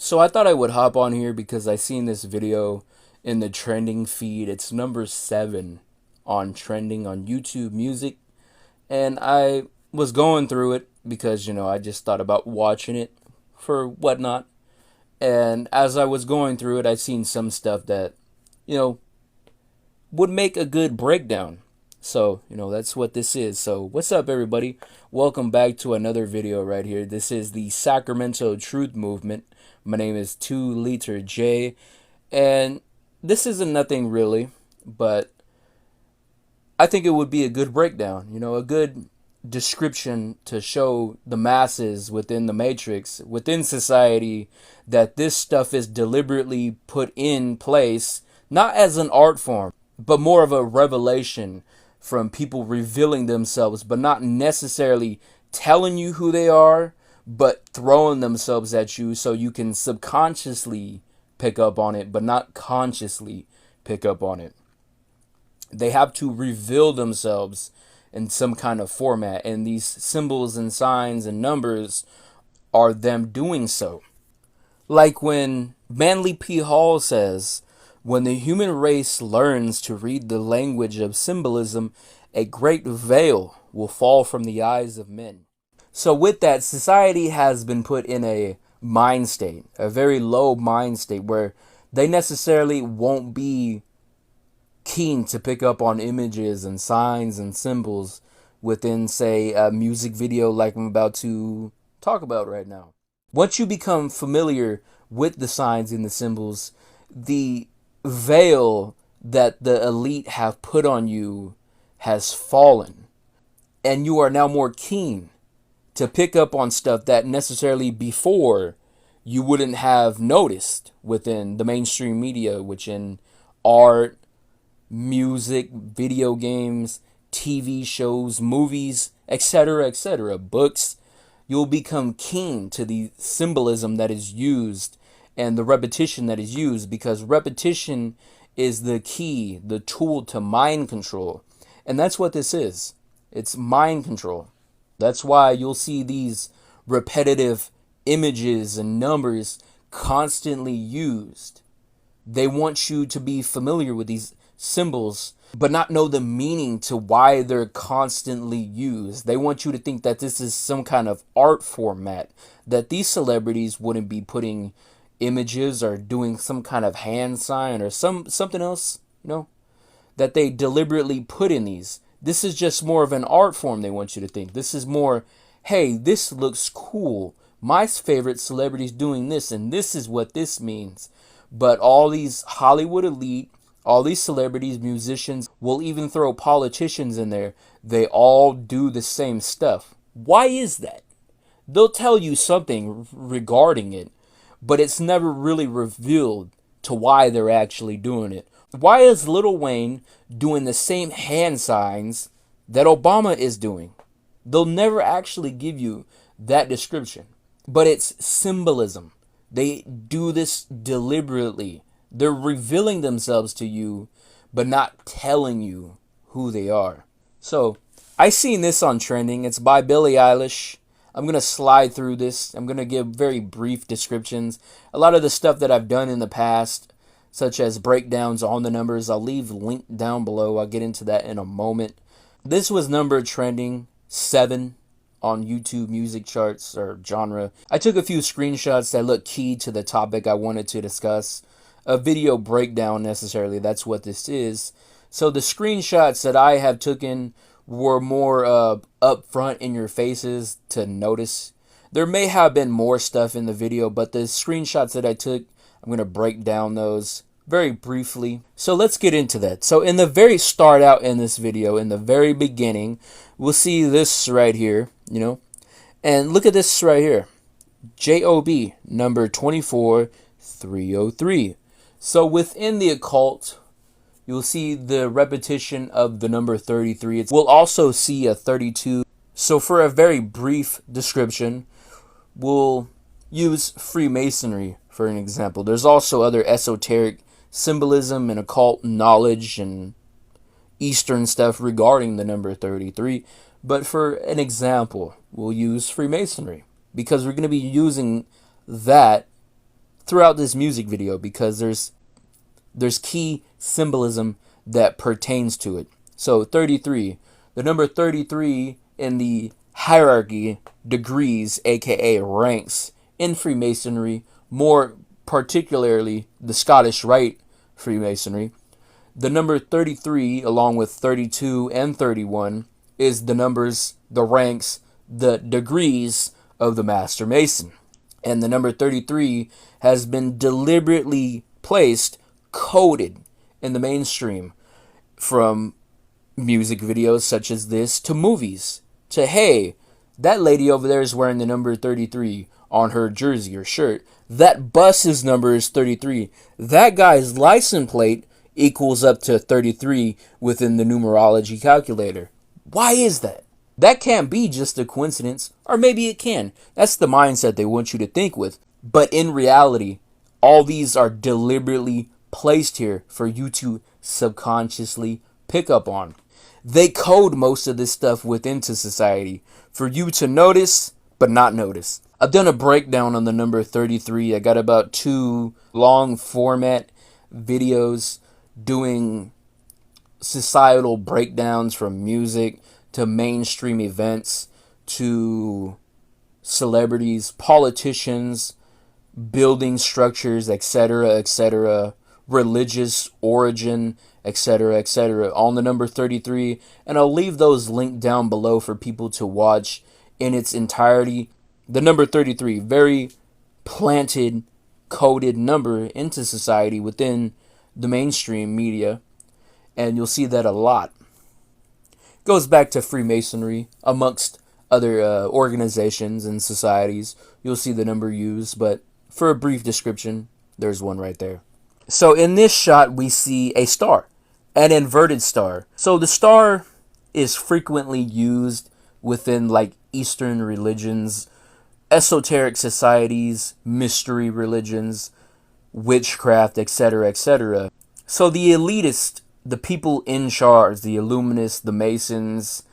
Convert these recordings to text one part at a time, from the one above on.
So I thought I would hop on here because I seen this video in the trending feed. It's number 7 on trending on YouTube Music. And I was going through it because, I just thought about watching it for whatnot. And as I was going through it, I seen some stuff that, you know, would make a good breakdown. So, that's what this is. So, what's up, everybody? Welcome back to another video right here. This is the Sacramento Truth Movement. My name is 2 Liter J, and this isn't nothing really, but I think it would be a good breakdown, a good description to show the masses within the matrix, within society, that this stuff is deliberately put in place, not as an art form, but more of a revelation from people revealing themselves, but not necessarily telling you who they are, but throwing themselves at you so you can subconsciously pick up on it, but not consciously pick up on it. They have to reveal themselves in some kind of format, and these symbols and signs and numbers are them doing so. Like when Manly P. Hall says, when the human race learns to read the language of symbolism, a great veil will fall from the eyes of men. So with that, society has been put in a mind state, a very low mind state, where they necessarily won't be keen to pick up on images and signs and symbols within, say, a music video like I'm about to talk about right now. Once you become familiar with the signs and the symbols, the veil that the elite have put on you has fallen, and you are now more keen to pick up on stuff that necessarily before you wouldn't have noticed within the mainstream media, which in art, music, video games, TV shows, movies, etc., books. You'll become keen to the symbolism that is used and the repetition that is used, because repetition is the key, the tool to mind control. And that's what this is. It's mind control. That's why you'll see these repetitive images and numbers constantly used. They want you to be familiar with these symbols, but not know the meaning to why they're constantly used. They want you to think that this is some kind of art format, that these celebrities wouldn't be putting images or doing some kind of hand sign or something else, that they deliberately put in these. This is just more of an art form, they want you to think. This is more, hey, this looks cool. My favorite celebrity's doing this, and this is what this means. But all these Hollywood elite, all these celebrities, musicians, will even throw politicians in there. They all do the same stuff. Why is that? They'll tell you something regarding it, but it's never really revealed to why they're actually doing it. Why is Lil Wayne doing the same hand signs that Obama is doing? They'll never actually give you that description. But it's symbolism. They do this deliberately. They're revealing themselves to you, but not telling you who they are. So, I seen this on trending. It's by Billie Eilish. I'm going to slide through this. I'm going to give very brief descriptions. A lot of the stuff that I've done in the past, such as breakdowns on the numbers, I'll leave link down below. I'll get into that in a moment. This was number trending 7 on YouTube music charts or genre. I took a few screenshots that look key to the topic I wanted to discuss. A video breakdown necessarily, that's what this is. So the screenshots that I have taken were more up front in your faces to notice. There may have been more stuff in the video, but the screenshots that I took, I'm going to break down those very briefly. So let's get into that. So in the very start out in this video, in the very beginning, we'll see this right here, and look at this right here. JOB number 24303. So within the occult, you'll see the repetition of the number 33. We'll also see a 32. So for a very brief description, we'll use Freemasonry for an example. There's also other esoteric symbolism and occult knowledge and Eastern stuff regarding the number 33. But for an example, we'll use Freemasonry because we're going to be using that throughout this music video because there's key symbolism that pertains to it. So 33, the number 33 in the hierarchy, degrees, aka ranks, in Freemasonry, more particularly the Scottish Rite Freemasonry. The number 33, along with 32 and 31, is the numbers, the ranks, the degrees of the Master Mason. And the number 33 has been deliberately placed, coded in the mainstream, from music videos such as this to movies. To, hey, that lady over there is wearing the number 33 on her jersey or shirt. That bus's number is 33. That guy's license plate equals up to 33 within the numerology calculator. Why is that? That can't be just a coincidence, or maybe it can. That's the mindset they want you to think with. But in reality, all these are deliberately placed here for you to subconsciously pick up on. They code most of this stuff within society for you to notice, but not notice. I've done a breakdown on the number 33. I got about 2 long format videos doing societal breakdowns from music to mainstream events to celebrities, politicians, building structures, etc., religious origin, etc., on the number 33. And I'll leave those linked down below for people to watch in its entirety. The number 33, very planted, coded number into society within the mainstream media. And you'll see that a lot. Goes back to Freemasonry amongst other organizations and societies. You'll see the number used, but for a brief description, there's one right there. So in this shot, we see a star, an inverted star. So the star is frequently used within like Eastern religions, esoteric societies, mystery religions, witchcraft, etc. So the elitist, the people in charge, the Illuminists, the Masons,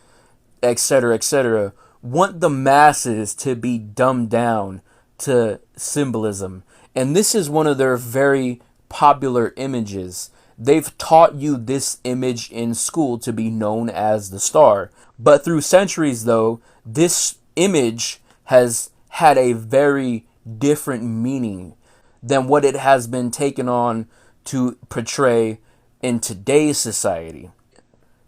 etc., want the masses to be dumbed down to symbolism. And this is one of their very popular images. They've taught you this image in school to be known as the star. But through centuries, though, this image has had a very different meaning than what it has been taken on to portray in today's society.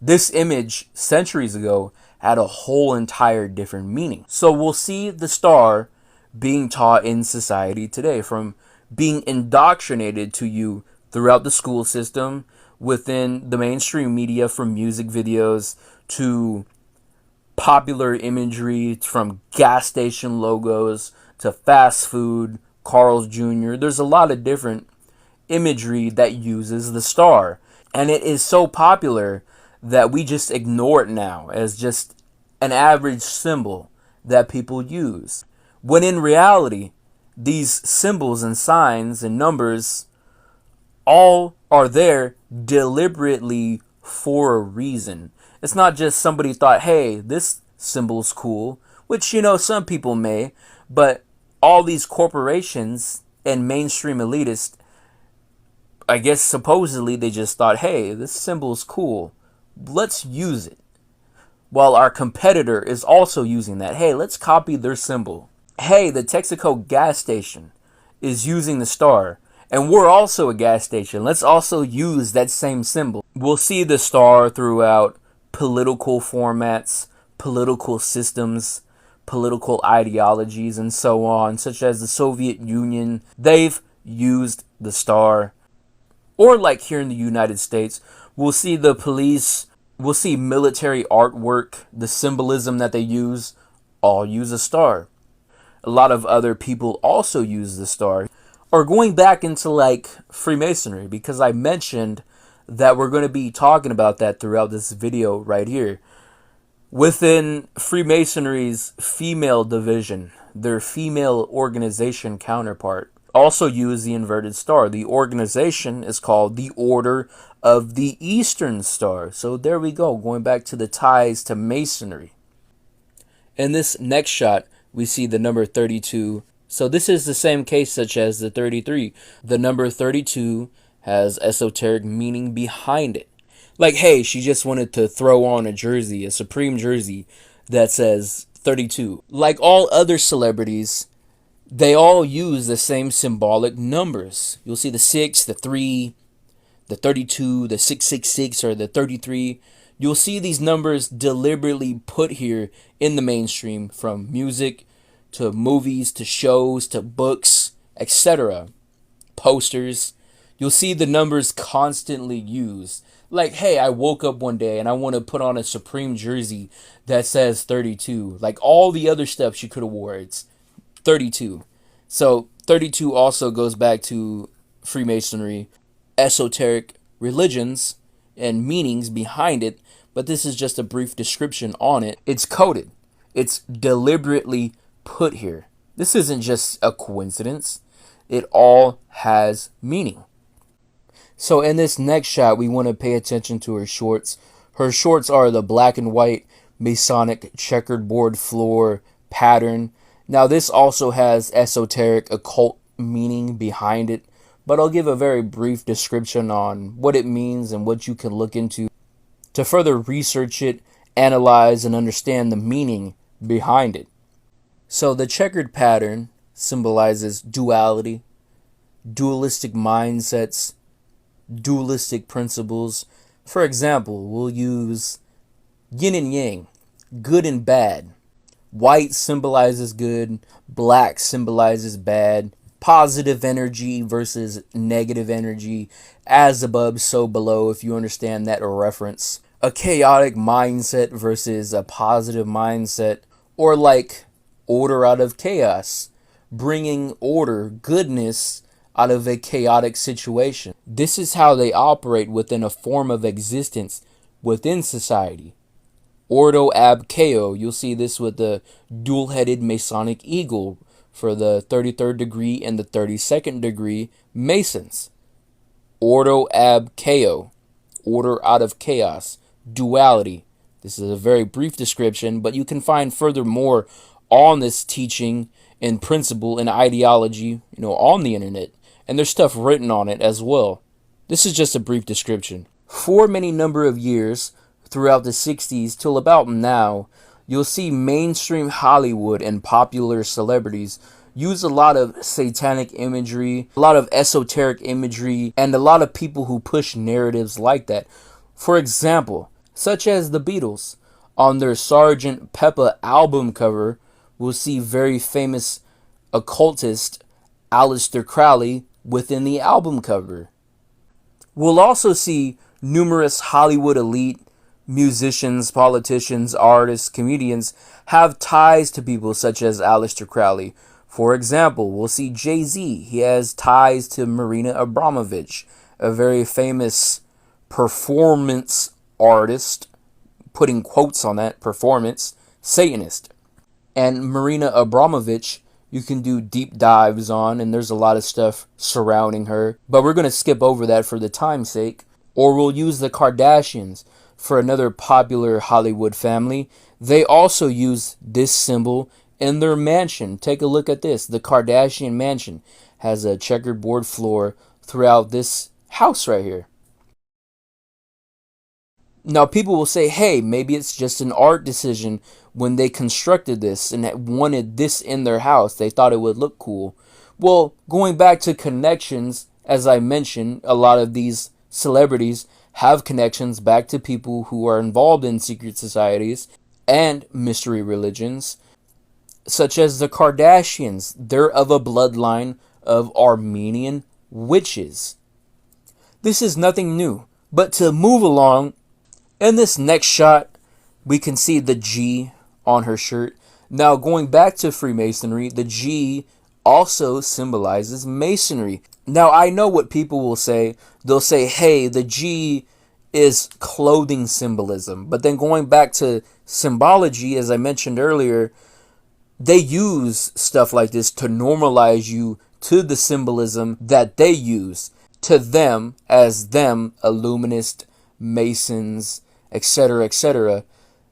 This image, centuries ago, had a whole entire different meaning. So we'll see the star being taught in society today, from being indoctrinated to you throughout the school system, within the mainstream media, from music videos to popular imagery, from gas station logos to fast food, Carl's Jr. There's a lot of different imagery that uses the star. And it is so popular that we just ignore it now as just an average symbol that people use. When in reality, these symbols and signs and numbers all are there deliberately for a reason. It's not just somebody thought, hey, this symbol's cool, which, you know, some people may, but all these corporations and mainstream elitists, I guess supposedly they just thought, hey, this symbol's cool, let's use it. While our competitor is also using that. Hey, let's copy their symbol. Hey, the Texaco gas station is using the star, and we're also a gas station. Let's also use that same symbol. We'll see the star throughout political formats, political systems, political ideologies, and so on, such as the Soviet Union. They've used the star. Or like here in the United States, we'll see the police, we'll see military artwork, the symbolism that they use, all use a star. A lot of other people also use the star. Or going back into like Freemasonry, because I mentioned that we're going to be talking about that throughout this video right here. Within Freemasonry's female division, their female organization counterpart also use the inverted star. The organization is called the Order of the Eastern Star. So there we go, going back to the ties to Masonry. In this next shot, we see the number 32 So this is the same case such as the 33. The number 32 has esoteric meaning behind it. Like, hey, she just wanted to throw on a jersey, a Supreme jersey that says 32. Like all other celebrities, they all use the same symbolic numbers. You'll see the 6, the 3, the 32, the 666, or the 33. You'll see these numbers deliberately put here in the mainstream, from music to movies to shows to books, etc. Posters. You'll see the numbers constantly used. Like, hey, I woke up one day and I want to put on a Supreme jersey that says 32. Like all the other stuff she could have wore, it's 32. So 32 also goes back to Freemasonry, esoteric religions, and meanings behind it, but this is just a brief description on it. It's coded. It's deliberately put here. This isn't just a coincidence. It all has meaning. So in this next shot, we want to pay attention to her shorts. Her shorts are the black and white Masonic checkered board floor pattern. Now this also has esoteric occult meaning behind it, but I'll give a very brief description on what it means and what you can look into to further research it, analyze, and understand the meaning behind it. So the checkered pattern symbolizes duality, dualistic mindsets, dualistic principles. For example, we'll use yin and yang, good and bad. White symbolizes good, black symbolizes bad, positive energy versus negative energy, as above, so below, if you understand that reference. A chaotic mindset versus a positive mindset, or like order out of chaos, bringing order, goodness out of a chaotic situation. This is how they operate within a form of existence within society. Ordo ab chao. You'll see this with the dual-headed Masonic eagle for the 33rd degree and the 32nd degree Masons. Ordo ab chao. Order out of chaos. Duality. This is a very brief description, but you can find further more on this teaching and principle and ideology, on the internet. And there's stuff written on it as well. This is just a brief description. For many number of years, throughout the 60s till about now, you'll see mainstream Hollywood and popular celebrities use a lot of satanic imagery, a lot of esoteric imagery, and a lot of people who push narratives like that. For example, such as the Beatles. On their Sgt. Pepper album cover, we'll see very famous occultist Aleister Crowley within the album cover. We'll also see numerous Hollywood elite musicians, politicians, artists, comedians have ties to people such as Aleister Crowley. For example, we'll see Jay-Z. He has ties to Marina Abramovich, a very famous performance artist, putting quotes on that, performance, Satanist. And Marina Abramovich, you can do deep dives on, and there's a lot of stuff surrounding her. But we're going to skip over that for the time's sake. Or we'll use the Kardashians for another popular Hollywood family. They also use this symbol in their mansion. Take a look at this. The Kardashian mansion has a checkered board floor throughout this house right here. Now people will say, hey, maybe it's just an art decision when they constructed this and wanted this in their house. They thought it would look cool. Well, going back to connections, as I mentioned, a lot of these celebrities have connections back to people who are involved in secret societies and mystery religions, such as the Kardashians. They're of a bloodline of Armenian witches. This is nothing new, but to move along, in this next shot, we can see the G on her shirt. Now, going back to Freemasonry, the G also symbolizes masonry. Now, I know what people will say. They'll say, hey, the G is clothing symbolism. But then going back to symbology, as I mentioned earlier, they use stuff like this to normalize you to the symbolism that they use to them as them, Illuminist, Masons, etc., etc.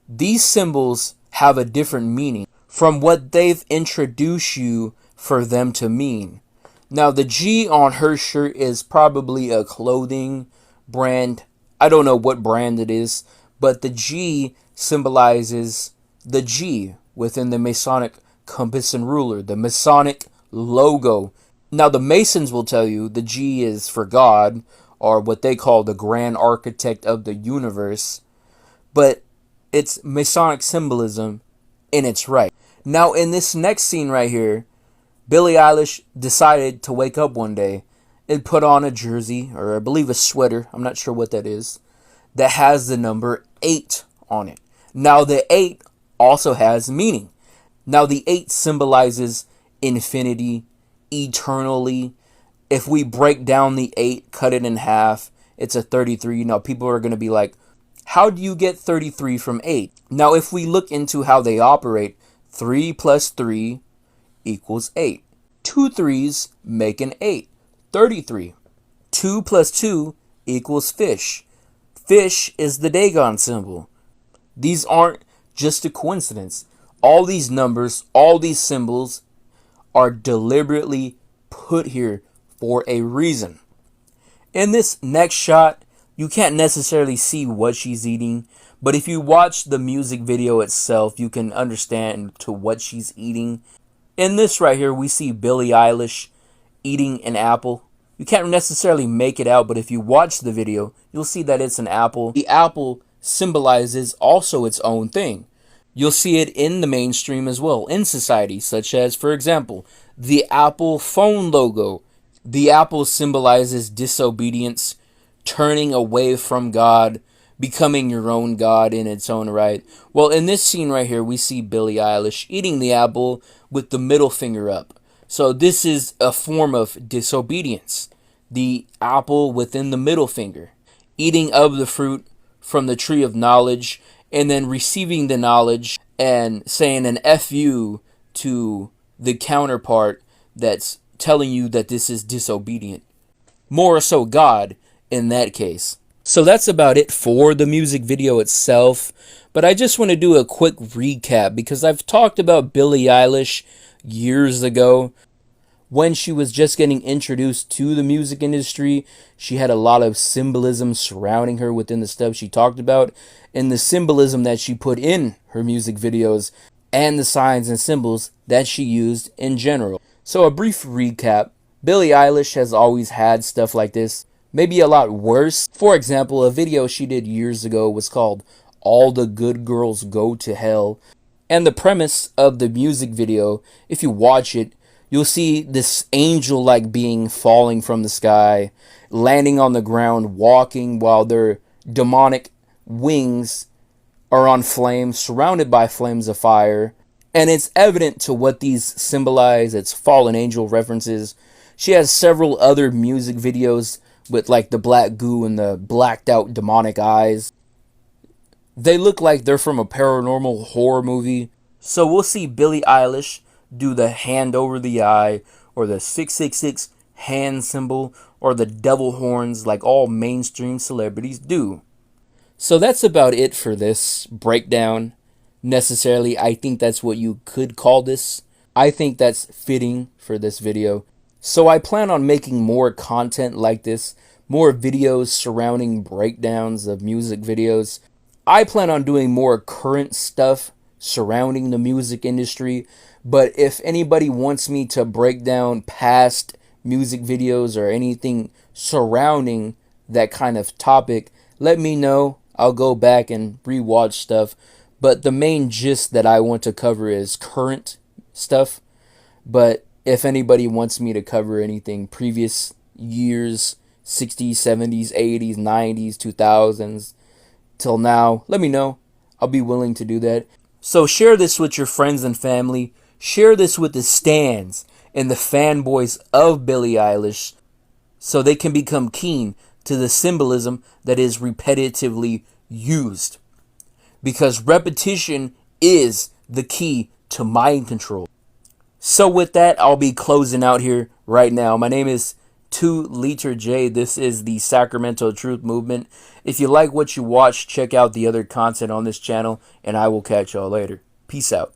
These symbols have a different meaning from what they've introduced you for them to mean. Now, the G on her shirt is probably a clothing brand. I don't know what brand it is, but the G symbolizes the G within the Masonic compass and ruler, the Masonic logo. Now, the Masons will tell you the G is for God, or what they call the grand architect of the universe, but it's Masonic symbolism in its right. Now, in this next scene right here, Billie Eilish decided to wake up one day and put on a jersey, or I believe a sweater, I'm not sure what that is, that has the number 8 on it. Now, the 8 also has meaning. Now, the 8 symbolizes infinity, eternally. If we break down the 8, cut it in half, it's a 33. Now, people are going to be like, how do you get 33 from 8? Now, if we look into how they operate, 3 plus 3 equals 8. 2 3s make an 8. 33. 2 plus 2 equals fish. Fish is the Dagon symbol. These aren't just a coincidence. All these numbers, all these symbols are deliberately put here for a reason. In this next shot, you can't necessarily see what she's eating, but if you watch the music video itself, you can understand to what she's eating. In this right here, we see Billie Eilish eating an apple. You can't necessarily make it out, but if you watch the video, you'll see that it's an apple. The apple symbolizes also its own thing. You'll see it in the mainstream as well, in society, such as, for example, the Apple phone logo. The apple symbolizes disobedience, turning away from God, becoming your own God in its own right. Well, in this scene right here, we see Billie Eilish eating the apple with the middle finger up. So this is a form of disobedience. The apple within the middle finger. Eating of the fruit from the tree of knowledge, and then receiving the knowledge and saying an F you to the counterpart that's telling you that this is disobedient. More so God in that case. So that's about it for the music video itself. But I just want to do a quick recap because I've talked about Billie Eilish years ago. When she was just getting introduced to the music industry, she had a lot of symbolism surrounding her within the stuff she talked about, and the symbolism that she put in her music videos, and the signs and symbols that she used in general. So a brief recap, Billie Eilish has always had stuff like this, maybe a lot worse. For example, a video she did years ago was called All the Good Girls Go to Hell, and the premise of the music video, if you watch it, you'll see this angel-like being falling from the sky, landing on the ground, walking while their demonic wings are on flames, surrounded by flames of fire. And it's evident to what these symbolize. It's fallen angel references. She has several other music videos with like the black goo and the blacked out demonic eyes. They look like they're from a paranormal horror movie. So we'll see Billie Eilish do the hand over the eye, or the 666 hand symbol, or the devil horns like all mainstream celebrities do. So that's about it for this breakdown. Necessarily, I think that's what you could call this. I think that's fitting for this video. So I plan on making more content like this, more videos surrounding breakdowns of music videos. I plan on doing more current stuff surrounding the music industry. But if anybody wants me to break down past music videos or anything surrounding that kind of topic, let me know. I'll go back and rewatch stuff. But the main gist that I want to cover is current stuff. But if anybody wants me to cover anything previous years, 60s, 70s, 80s, 90s, 2000s, till now, let me know. I'll be willing to do that. So share this with your friends and family. Share this with the stans and the fanboys of Billie Eilish so they can become keen to the symbolism that is repetitively used. Because repetition is the key to mind control. So with that, I'll be closing out here right now. My name is 2 Liter J. This is the Sacramento Truth Movement. If you like what you watch, check out the other content on this channel, and I will catch y'all later. Peace out.